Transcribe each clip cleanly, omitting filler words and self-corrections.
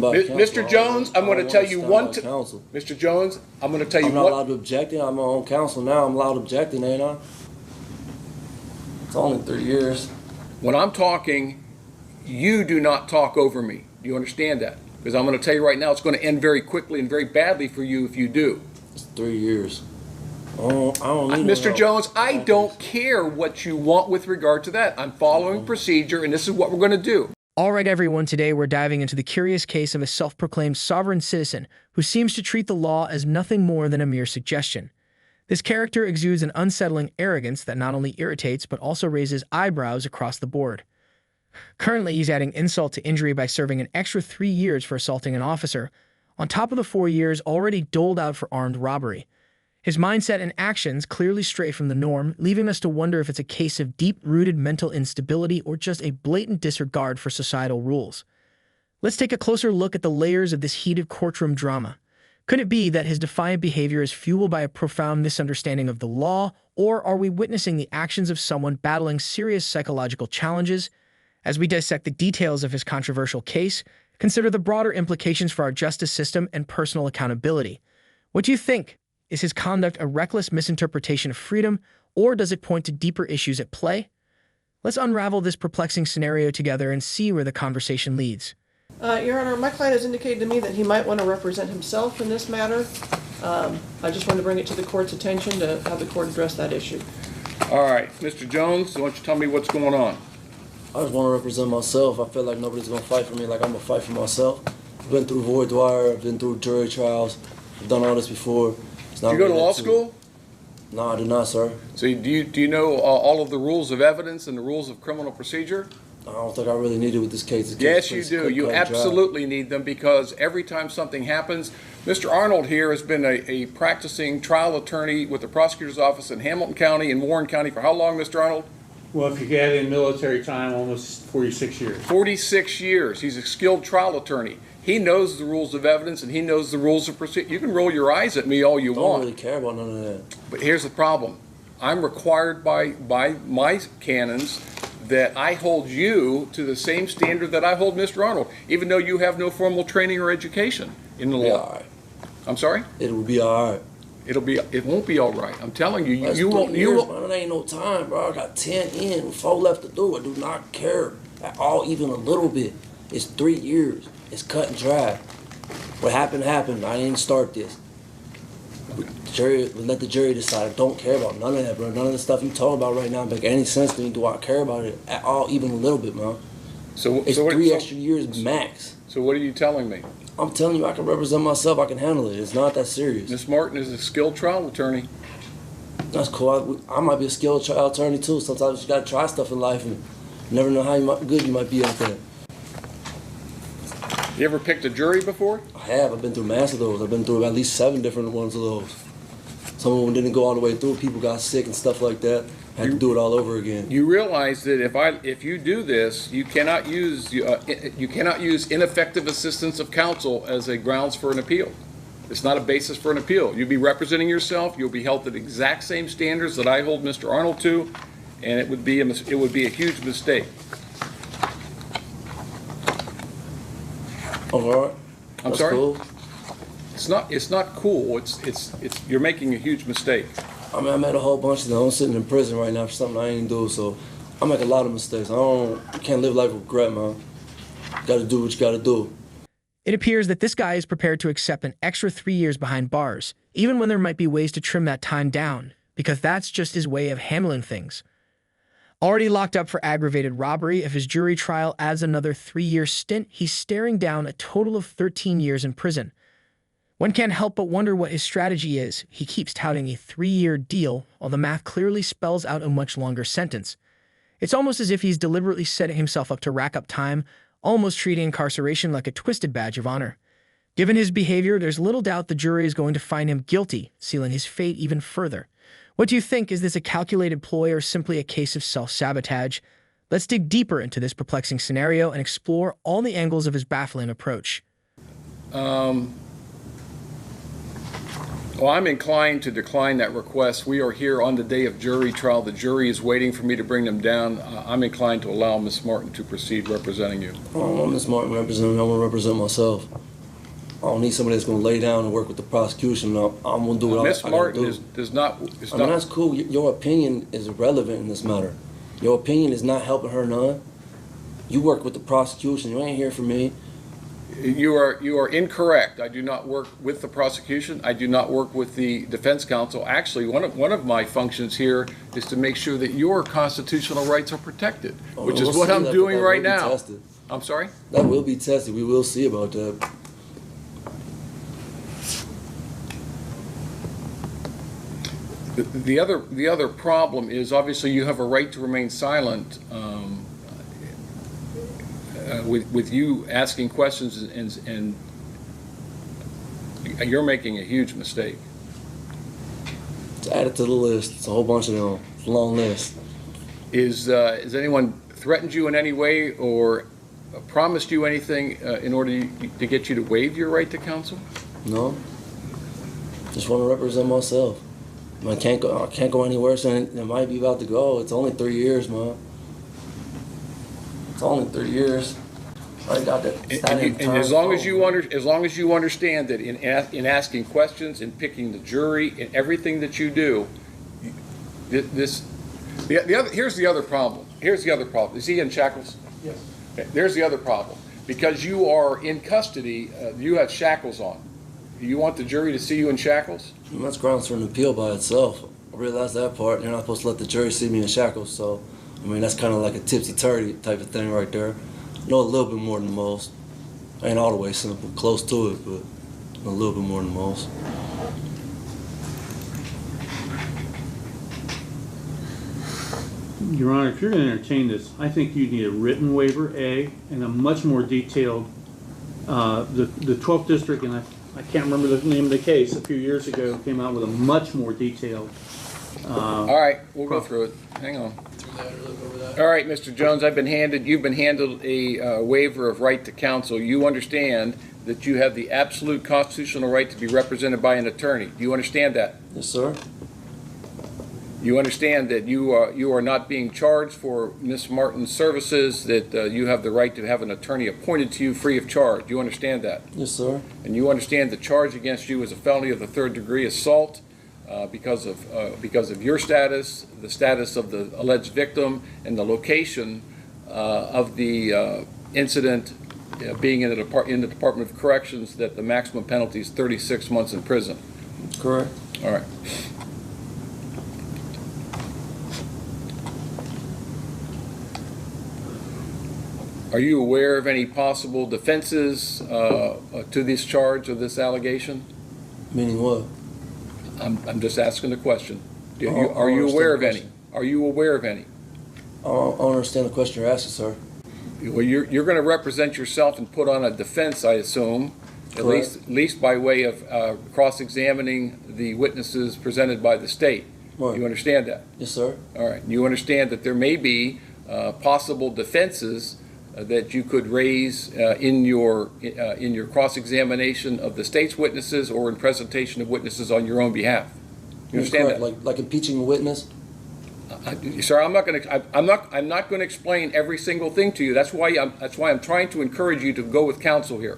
Mr. Jones, I'm going to tell you one. Mr. Jones, I'm going to tell you. I'm not allowed to object. I'm my own counsel now. I'm allowed to object, ain't I? It's only 3 years. When I'm talking, you do not talk over me. Do you understand that? Because I'm going to tell you right now, it's going to end very quickly and very badly for you if you do. It's 3 years. I don't need Mr. Jones, I don't care what you want with regard to that. I'm following procedure, and this is what we're going to do. All right, everyone, today we're diving into the curious case of a self-proclaimed sovereign citizen who seems to treat the law as nothing more than a mere suggestion. This character exudes an unsettling arrogance that not only irritates but also raises eyebrows across the board. Currently, he's adding insult to injury by serving an extra 3 years for assaulting an officer, on top of the 4 years already doled out for armed robbery. His mindset and actions clearly stray from the norm, leaving us to wonder if it's a case of deep-rooted mental instability or just a blatant disregard for societal rules. Let's take a closer look at the layers of this heated courtroom drama. Could it be that his defiant behavior is fueled by a profound misunderstanding of the law, or are we witnessing the actions of someone battling serious psychological challenges? As we dissect the details of his controversial case, consider the broader implications for our justice system and personal accountability. What do you think? Is his conduct a reckless misinterpretation of freedom, or does it point to deeper issues at play? Let's unravel this perplexing scenario together and see where the conversation leads. Your Honor, my client has indicated to me that he might want to represent himself in this matter. I just wanted to bring it to the court's attention to have the court address that issue. All right, Mr. Jones, why don't you tell me what's going on? I just want to represent myself. I feel like nobody's going to fight for me like I'm going to fight for myself. I've been through voir dire, I've been through jury trials, I've done all this before. Did you go to law school? No, I did not, sir. So do you know all of the rules of evidence and the rules of criminal procedure? I don't think I really need it with this case. Yes, you do. You absolutely need them, because every time something happens, Mr. Arnold here has been a practicing trial attorney with the prosecutor's office in Hamilton County and Warren County for how long, Mr. Arnold? Well, if you add in military time, almost 46 years. 46 years. He's a skilled trial attorney. He knows the rules of evidence and he knows the rules of procedure. You can roll your eyes at me all you want. I don't really care about none of that. But here's the problem. I'm required by my canons that I hold you to the same standard that I hold Mr. Arnold, even though you have no formal training or education in the law. All right. I'm sorry? It will be all right. It won't be all right. I'm telling you, you won't. Man, it ain't no time, bro. I got 10 in, 4 left to do. I do not care at all, even a little bit. It's 3 years. It's cut and dry. What happened happened. I didn't start this. Let the jury decide. I don't care about none of that, bro. None of the stuff you talking about right now make any sense to me. Do I care about it at all, even a little bit, man? It's 3 extra years max. So what are you telling me? I'm telling you, I can represent myself. I can handle it. It's not that serious. Ms. Martin is a skilled trial attorney. That's cool. I might be a skilled trial attorney too. Sometimes you got to try stuff in life, and you never know how good you might be at that. You ever picked a jury before? I have. I've been through mass of those. I've been through at least 7 different ones of those. Some of them didn't go all the way through. People got sick and stuff like that. Had to do it all over again. You realize that if you do this, you cannot use ineffective assistance of counsel as a grounds for an appeal. It's not a basis for an appeal. You'll be representing yourself. You'll be held to the exact same standards that I hold Mr. Arnold to, and it would be a huge mistake. All right. I'm sorry. Cool. It's not cool. It's you're making a huge mistake. I mean, I made a whole bunch of them. I'm sitting in prison right now for something I ain't do, so I make a lot of mistakes. You can't live life with regret, man. You gotta do what you gotta do. It appears that this guy is prepared to accept an extra 3 years behind bars, even when there might be ways to trim that time down, because that's just his way of handling things. Already locked up for aggravated robbery, if his jury trial adds another 3-year stint, he's staring down a total of 13 years in prison. One can't help but wonder what his strategy is. He keeps touting a 3-year deal, while the math clearly spells out a much longer sentence. It's almost as if he's deliberately setting himself up to rack up time, almost treating incarceration like a twisted badge of honor. Given his behavior, there's little doubt the jury is going to find him guilty, sealing his fate even further. What do you think? Is this a calculated ploy or simply a case of self-sabotage? Let's dig deeper into this perplexing scenario and explore all the angles of his baffling approach. Well, I'm inclined to decline that request. We are here on the day of jury trial. The jury is waiting for me to bring them down. I'm inclined to allow Ms. Martin to proceed representing you. I don't want Ms. Martin representing me. I want to represent myself. I don't need somebody that's going to lay down and work with the prosecution. I'm going to do what Ms. I Martin gotta do. does not. I mean, that's cool. Your opinion is irrelevant in this matter. Your opinion is not helping her none. You work with the prosecution. You ain't here for me. You are incorrect. I do not work with the prosecution. I do not work with the defense counsel. Actually, one of my functions here is to make sure that your constitutional rights are protected, which is what I'm doing right now. Tested. I'm sorry? That will be tested. We will see about that. The other problem is obviously you have a right to remain silent. With you asking questions and you're making a huge mistake. It's added to the list. It's a whole bunch of them. It's a long list. Has anyone threatened you in any way or promised you anything in order to get you to waive your right to counsel? No. Just want to represent myself. I can't go any worse than it might be about to go. It's only 3 years, man. It's only 3 years. I got that. And as long as you understand that in asking questions and picking the jury and everything that you do, here's the other problem. Here's the other problem. Is he in shackles? Yes. Okay, there's the other problem. Because you are in custody, you have shackles on. You want the jury to see you in shackles? And that's grounds for an appeal by itself. I realize that part. You're not supposed to let the jury see me in shackles, so I mean that's kind of like a tipsy-turvy type of thing right there. I know a little bit more than most. Ain't all the way simple, close to it, but a little bit more than most. Your Honor, if you're going to entertain this, I think you need a written waiver, A, and a much more detailed, the 12th District, and I can't remember the name of the case, a few years ago, came out with a much more detailed. All right, we'll go through it. Hang on. All right, Mr. Jones, you've been handed a waiver of right to counsel. You understand that you have the absolute constitutional right to be represented by an attorney. Do you understand that? Yes, sir. You understand that you are not being charged for Ms. Martin's services, that you have the right to have an attorney appointed to you free of charge. Do you understand that? Yes, sir. And you understand the charge against you is a felony of the 3rd degree assault because of your status, the status of the alleged victim, and the location of the incident being in the Department of Corrections, that the maximum penalty is 36 months in prison. Correct. All right. Are you aware of any possible defenses to this charge or this allegation? Meaning what? I'm just asking the question. Are you aware of any? Are you aware of any? I don't understand the question you're asking, sir. Well, you're going to represent yourself and put on a defense, I assume, Correct. at least by way of cross-examining the witnesses presented by the state. Right. You understand that? Yes, sir. All right. You understand that there may be possible defenses that you could raise in your cross-examination of the state's witnesses or in presentation of witnesses on your own behalf. You understand that? Like impeaching a witness? Sir, I'm not going to explain every single thing to you. That's why I'm trying to encourage you to go with counsel here.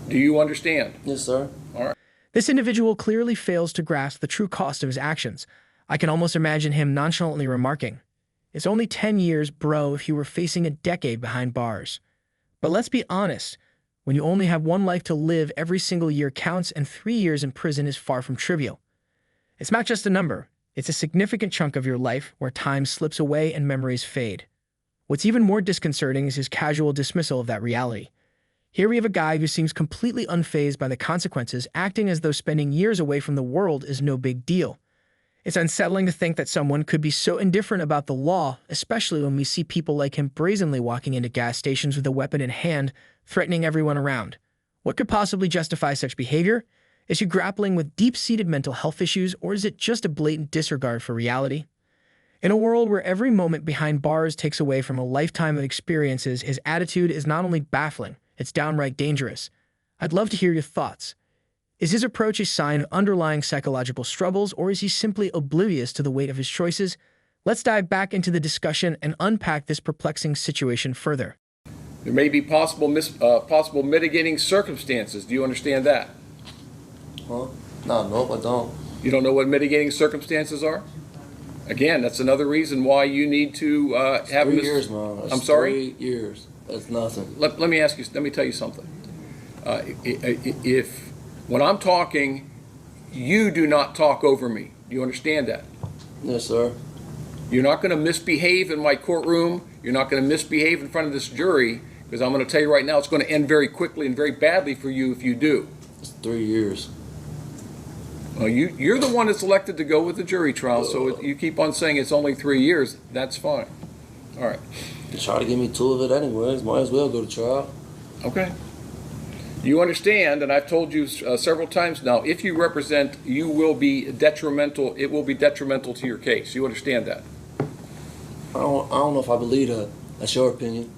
Do you understand? Yes, sir. All right. This individual clearly fails to grasp the true cost of his actions. I can almost imagine him nonchalantly remarking, "It's only 10 years, bro, if you were facing a decade behind bars." But let's be honest, when you only have one life to live, every single year counts, and 3 years in prison is far from trivial. It's not just a number. It's a significant chunk of your life where time slips away and memories fade. What's even more disconcerting is his casual dismissal of that reality. Here we have a guy who seems completely unfazed by the consequences, acting as though spending years away from the world is no big deal. It's unsettling to think that someone could be so indifferent about the law, especially when we see people like him brazenly walking into gas stations with a weapon in hand, threatening everyone around. What could possibly justify such behavior? Is he grappling with deep-seated mental health issues, or is it just a blatant disregard for reality? In a world where every moment behind bars takes away from a lifetime of experiences, his attitude is not only baffling, it's downright dangerous. I'd love to hear your thoughts. Is his approach a sign of underlying psychological struggles, or is he simply oblivious to the weight of his choices? Let's dive back into the discussion and unpack this perplexing situation further. There may be possible mitigating circumstances. Do you understand that? Huh? Nope, I don't. You don't know what mitigating circumstances are? Again, that's another reason why you need to have 3 years, man. That's I'm sorry? 3 years. That's nothing. Let me tell you something. If when I'm talking, you do not talk over me. Do you understand that? Yes, sir. You're not going to misbehave in my courtroom. You're not going to misbehave in front of this jury, because I'm going to tell you right now, it's going to end very quickly and very badly for you if you do. It's 3 years. Well, you're the one that's elected to go with the jury trial, so you keep on saying it's only 3 years. That's fine. All right. They try to give me 2 of it anyways. Might as well go to trial. Okay. You understand, and I've told you several times now, if you represent, you will be detrimental. It will be detrimental to your case. You understand that? I don't know if I believe that. That's your opinion.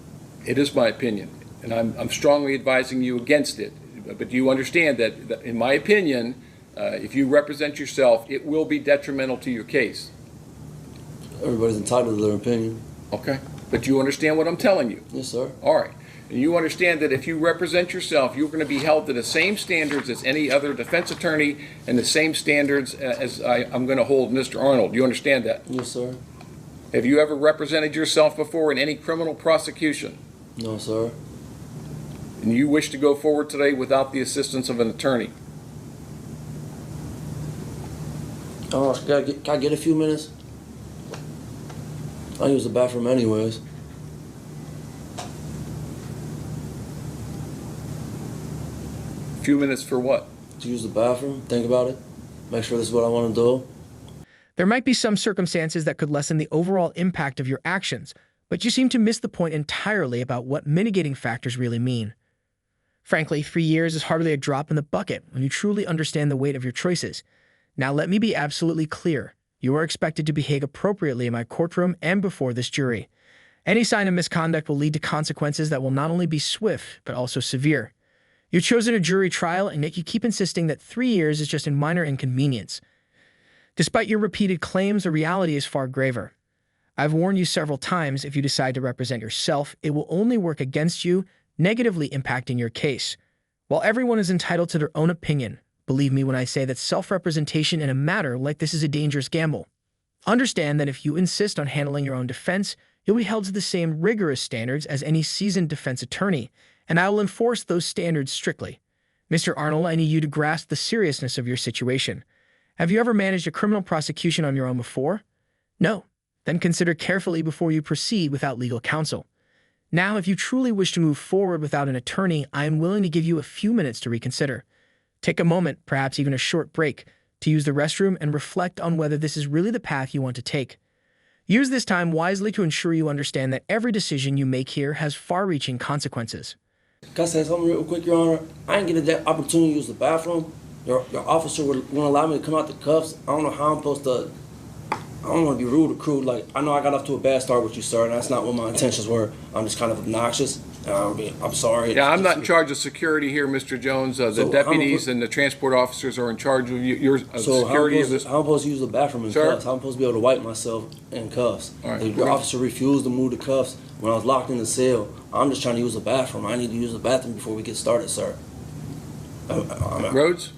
It is my opinion, and I'm strongly advising you against it. But you understand that in my opinion, if you represent yourself, it will be detrimental to your case. Everybody's entitled to their opinion. Okay. But you understand what I'm telling you? Yes, sir. All right. And you understand that if you represent yourself, you're going to be held to the same standards as any other defense attorney and the same standards as I'm going to hold Mr. Arnold. You understand that? Yes, sir. Have you ever represented yourself before in any criminal prosecution? No, sir. And you wish to go forward today without the assistance of an attorney? Oh, can I get a few minutes? I use the bathroom anyways. A few minutes for what? To use the bathroom, think about it, make sure this is what I want to do. There might be some circumstances that could lessen the overall impact of your actions, but you seem to miss the point entirely about what mitigating factors really mean. Frankly, 3 years is hardly a drop in the bucket when you truly understand the weight of your choices. Now let me be absolutely clear. You are expected to behave appropriately in my courtroom and before this jury. Any sign of misconduct will lead to consequences that will not only be swift, but also severe. You've chosen a jury trial, and yet you keep insisting that 3 years is just a minor inconvenience. Despite your repeated claims, the reality is far graver. I've warned you several times, if you decide to represent yourself, it will only work against you, negatively impacting your case. While everyone is entitled to their own opinion, believe me when I say that self-representation in a matter like this is a dangerous gamble. Understand that if you insist on handling your own defense, you'll be held to the same rigorous standards as any seasoned defense attorney, and I will enforce those standards strictly. Mr. Arnold, I need you to grasp the seriousness of your situation. Have you ever managed a criminal prosecution on your own before? No. Then consider carefully before you proceed without legal counsel. Now, if you truly wish to move forward without an attorney, I am willing to give you a few minutes to reconsider. Take a moment, perhaps even a short break, to use the restroom and reflect on whether this is really the path you want to take. Use this time wisely to ensure you understand that every decision you make here has far-reaching consequences. Can I say something real quick, Your Honor? I didn't get that opportunity to use the bathroom. Your officer wouldn't allow me to come out the cuffs. I don't know how I'm supposed to. I don't want to be rude or crude. Like, I know I got off to a bad start with you, sir, and that's not what my intentions were. I'm just kind of obnoxious. I'm sorry. Yeah, I'm not in charge of security here, Mr. Jones. The deputies and the transport officers are in charge of your security of this. How am I supposed to use the bathroom in cuffs? How am I supposed to be able to wipe myself in cuffs? All right. Your officer refused to move the cuffs when I was locked in the cell. I'm just trying to use the bathroom. I need to use the bathroom before we get started, sir. Rhodes?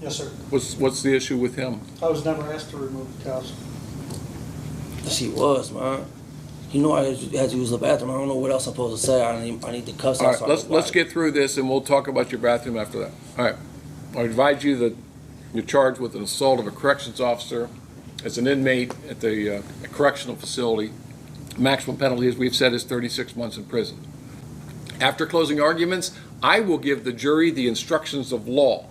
Yes, sir. What's the issue with him? I was never asked to remove the cuffs. She was, man. You know I had to use the bathroom. I don't know what else I'm supposed to say. I need the cuffs. All right, let's get through this, and we'll talk about your bathroom after that. All right. I advise you that you're charged with an assault of a corrections officer as an inmate at the correctional facility. Maximum penalty, as we've said, is 36 months in prison. After closing arguments, I will give the jury the instructions of law.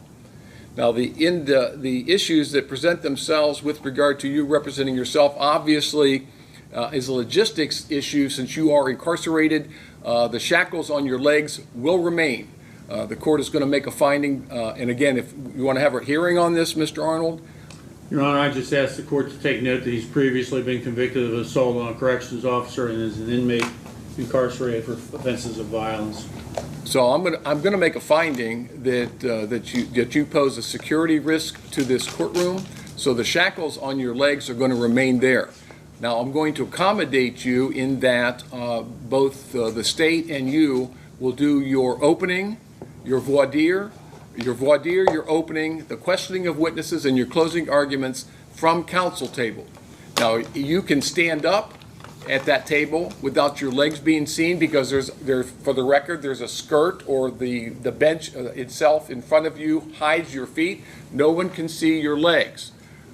Now, the issues that present themselves with regard to you representing yourself, obviously, is a logistics issue. Since you are incarcerated, the shackles on your legs will remain. The court is going to make a finding, and again, if you want to have a hearing on this, Mr. Arnold. Your Honor, I just asked the court to take note that he's previously been convicted of assault on a corrections officer and is an inmate incarcerated for offenses of violence. So I'm gonna make a finding that you pose a security risk to this courtroom, so the shackles on your legs are gonna remain there. Now, I'm going to accommodate you in that both the state and you will do your opening, your voir dire, your opening, the questioning of witnesses, and your closing arguments from counsel table. Now, you can stand up at that table without your legs being seen, because there's for the record, there's a skirt, or the bench itself in front of you hides your feet. No one can see your legs.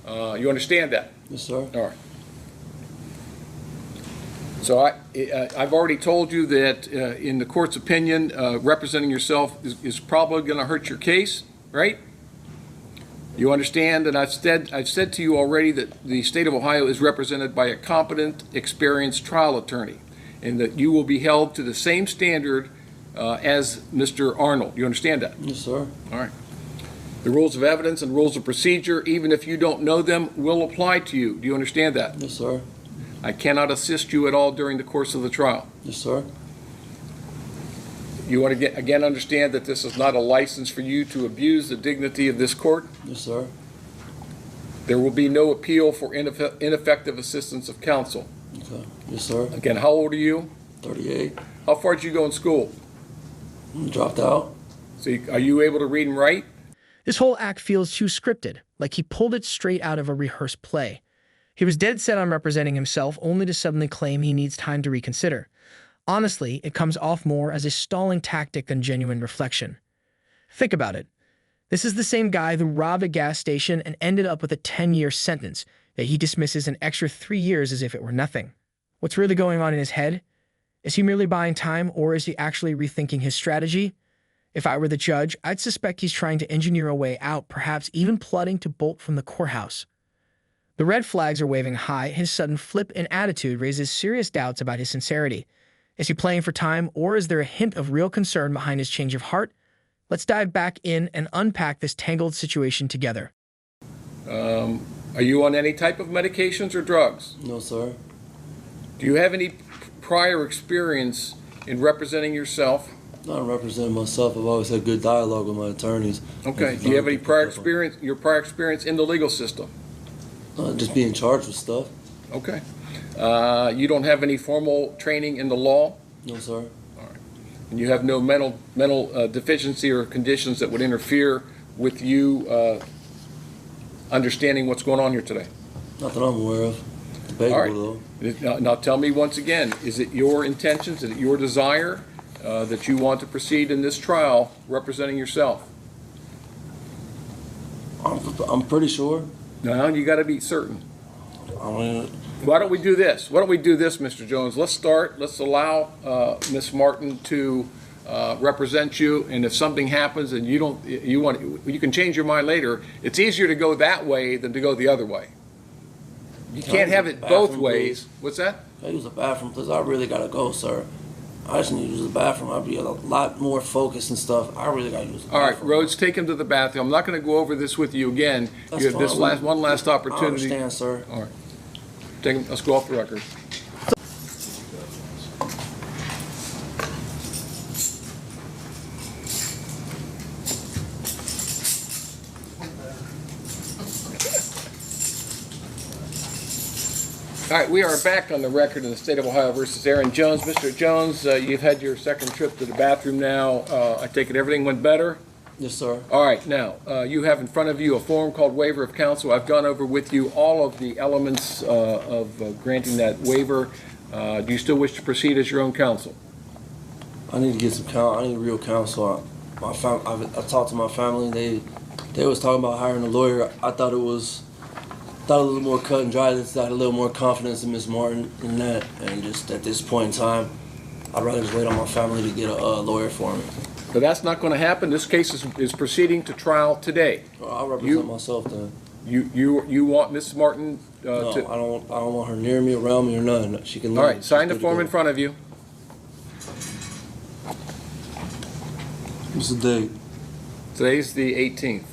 You understand that? Yes, sir. All right. So I've already told you that in the court's opinion, representing yourself is probably going to hurt your case, right? You understand, and I've said to you already that the state of Ohio is represented by a competent, experienced trial attorney, and that you will be held to the same standard as Mr. Arnold. You understand that? Yes, sir. All right. The rules of evidence and rules of procedure, even if you don't know them, will apply to you. Do you understand that? Yes, sir. I cannot assist you at all during the course of the trial. Yes, sir. You want to again understand that this is not a license for you to abuse the dignity of this court. Yes, sir. There will be no appeal for ineffective assistance of counsel. Okay. Yes, sir. Again, how old are you? 38. How far did you go in school? Dropped out. So are you able to read and write? This whole act feels too scripted, like he pulled it straight out of a rehearsed play. He was dead set on representing himself, only to suddenly claim he needs time to reconsider. Honestly, it comes off more as a stalling tactic than genuine reflection. Think about it. This is the same guy who robbed a gas station and ended up with a 10-year sentence that he dismisses an extra 3 years as if it were nothing. What's really going on in his head? Is he merely buying time, or is he actually rethinking his strategy? If I were the judge, I'd suspect he's trying to engineer a way out, perhaps even plotting to bolt from the courthouse. The red flags are waving high. His sudden flip in attitude raises serious doubts about his sincerity. Is he playing for time, or is there a hint of real concern behind his change of heart? Let's dive back in and unpack this tangled situation together. Are you on any type of medications or drugs? No, sir. Do you have any prior experience in representing yourself? Not representing myself. I've always had good dialogue with my attorneys. Okay. Do you have any prior experience, your prior experience in the legal system? Just being charged with stuff. Okay. You don't have any formal training in the law? No, sir. And you have no mental deficiency or conditions that would interfere with you understanding what's going on here today? Not that I'm aware of. Debatable, though. Now tell me once again, is it your intentions, is it your desire that you want to proceed in this trial representing yourself? I'm pretty sure. No, you got to be certain. I mean, Why don't we do this, Mr. Jones? Let's allow Ms. Martin to represent you, and if something happens and you can change your mind later. It's easier to go that way than to go the other way. You can't have it both ways. What's that? I use the bathroom, please. I really gotta go, sir. I just need to use the bathroom. I'd be a lot more focused and stuff. I really gotta use the bathroom. All right, Rhodes, take him to the bathroom. I'm not going to go over this with you again. That's You have this fine. one last opportunity. I understand, sir. All right. Take him, let's go off the record. All right, we are back on the record in the state of Ohio versus Aaron Jones. Mr. Jones, you've had your second trip to the bathroom now. I take it everything went better? Yes, sir. All right, now, you have in front of you a form called waiver of counsel. I've gone over with you all of the elements of granting that waiver. Do you still wish to proceed as your own counsel? I need to get some I need real counsel. I talked to my family. They was talking about hiring a lawyer. I thought it was a little more cut and dry. I had a little more confidence in Ms. Martin in that. And just at this point in time, I'd rather just wait on my family to get a lawyer for me. But that's not going to happen. This case is proceeding to trial today. Well, I'll represent myself then. You want Mrs. Martin No, to... I don't want her near me, around me, or nothing. She can. All right, sign the form in front of you. What's the date? Today's the 18th.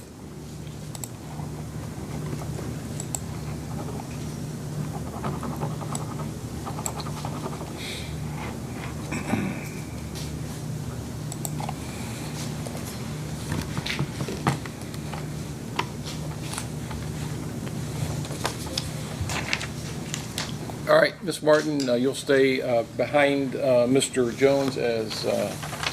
All right, Ms. Martin, you'll stay behind Mr. Jones as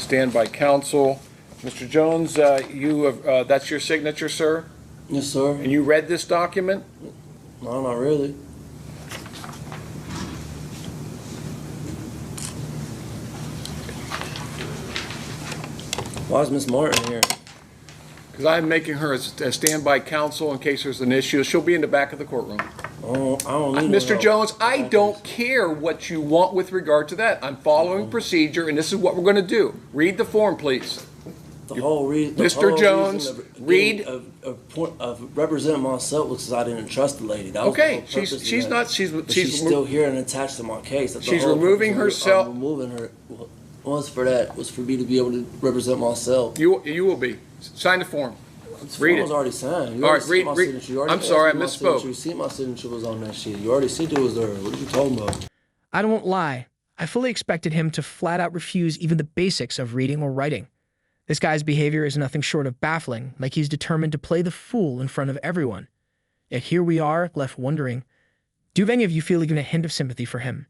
standby counsel. Mr. Jones, you have, that's your signature, sir? Yes, sir. And you read this document? No, not really. Why is Miss Martin here? Because I'm making her a standby counsel in case there's an issue. She'll be in the back of the courtroom. I don't need no Mr. help. Jones, I don't care what you want with regard to that. I'm following procedure, and this is what we're going to do. Read the form, please. The whole reason, Mr. Jones, read. Of representing myself was because I didn't trust the lady. That was the Okay, whole purpose of she's that. not. But she's still here and attached to my case. That's the She's whole removing purpose of herself. removing her was for that. Was for me to be able to represent myself. You will be. Sign the form. This Read form it. was already signed. You All already right, seen my read. signature. You already I'm asked sorry, I me my misspoke. signature. You see my signature was on that shit. You already seen it was there. What are you talking about? I don't lie. I fully expected him to flat out refuse even the basics of reading or writing. This guy's behavior is nothing short of baffling, like he's determined to play the fool in front of everyone. Yet here we are, left wondering, do any of you feel even a hint of sympathy for him?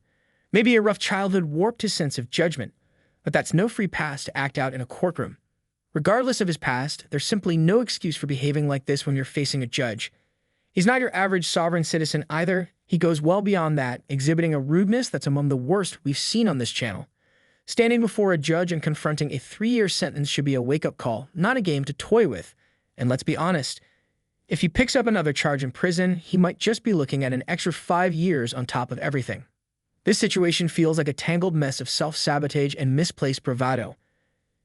Maybe a rough childhood warped his sense of judgment, but that's no free pass to act out in a courtroom. Regardless of his past, there's simply no excuse for behaving like this when you're facing a judge. He's not your average sovereign citizen either. He goes well beyond that, exhibiting a rudeness that's among the worst we've seen on this channel. Standing before a judge and confronting a 3-year sentence should be a wake-up call, not a game to toy with. And let's be honest, if he picks up another charge in prison, he might just be looking at an extra 5 years on top of everything. This situation feels like a tangled mess of self-sabotage and misplaced bravado.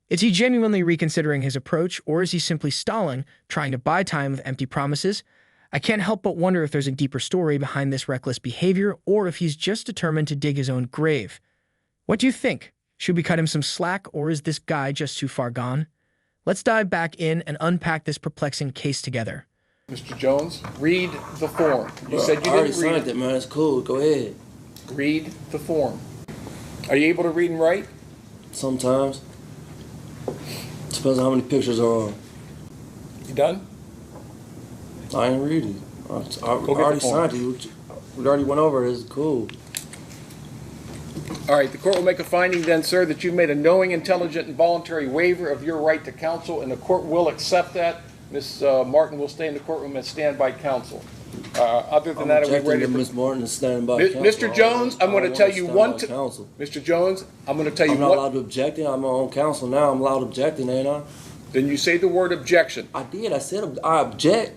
Is he genuinely reconsidering his approach, or is he simply stalling, trying to buy time with empty promises? I can't help but wonder if there's a deeper story behind this reckless behavior, or if he's just determined to dig his own grave. What do you think? Should we cut him some slack, or is this guy just too far gone? Let's dive back in and unpack this perplexing case together. Mr. Jones, read the form. You Bro, said you I already didn't read signed it. it, man. It's cool. Go ahead. Read the form. Are you able to read and write? Sometimes. Depends on how many pictures are on. You done? I ain't read it. I get already the form. signed it. We already went over it. It's cool. All right, the court will make a finding then, sir, that you've made a knowing, intelligent, and voluntary waiver of your right to counsel, and the court will accept that. Ms. Martin will stay in the courtroom as standby counsel. Other than that, are we ready to... Ms. Martin is standing by counsel. Mr. Jones, I'm going to tell you one... Mr. Jones, I'm going to tell you I'm not allowed to object. I'm my own counsel now. I'm allowed objecting, ain't I? Then you say the word objection. I did. I said I object.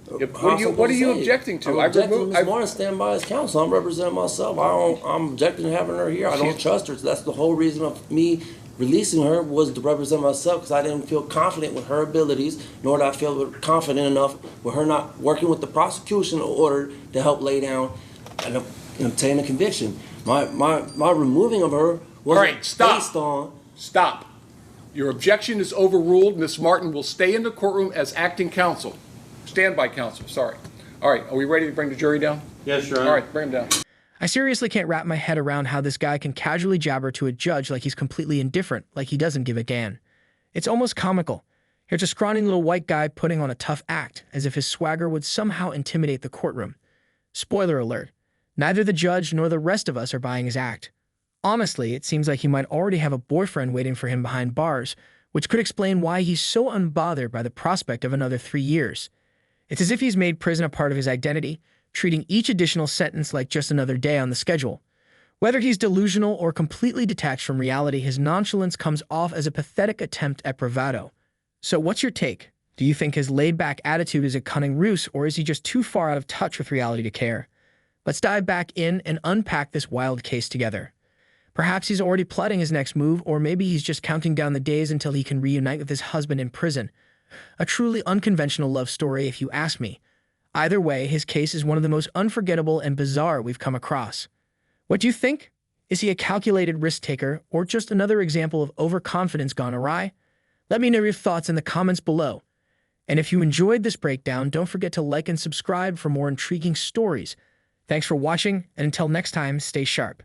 What are you objecting to? I'm objecting to Ms. Martin standing by as counsel. I'm representing myself. I'm objecting to having her here. I don't trust her. So that's the whole reason of me releasing her was to represent myself, because I didn't feel confident with her abilities, nor did I feel confident enough with her not working with the prosecution in order to help lay down and obtain a conviction. My removing of her wasn't based on... Stop. Your objection is overruled. Ms. Martin will stay in the courtroom as acting counsel. Standby counsel, sorry. All right, are we ready to bring the jury down? Yes, Your Honor. All right, bring them down. I seriously can't wrap my head around how this guy can casually jabber to a judge like he's completely indifferent, like he doesn't give a damn. It's almost comical. Here's a scrawny little white guy putting on a tough act, as if his swagger would somehow intimidate the courtroom. Spoiler alert, neither the judge nor the rest of us are buying his act. Honestly, it seems like he might already have a boyfriend waiting for him behind bars, which could explain why he's so unbothered by the prospect of another 3 years. It's as if he's made prison a part of his identity, treating each additional sentence like just another day on the schedule. Whether he's delusional or completely detached from reality, his nonchalance comes off as a pathetic attempt at bravado. So what's your take? Do you think his laid-back attitude is a cunning ruse, or is he just too far out of touch with reality to care? Let's dive back in and unpack this wild case together. Perhaps he's already plotting his next move, or maybe he's just counting down the days until he can reunite with his husband in prison. A truly unconventional love story, if you ask me. Either way, his case is one of the most unforgettable and bizarre we've come across. What do you think? Is he a calculated risk-taker, or just another example of overconfidence gone awry? Let me know your thoughts in the comments below. And if you enjoyed this breakdown, don't forget to like and subscribe for more intriguing stories. Thanks for watching, and until next time, stay sharp.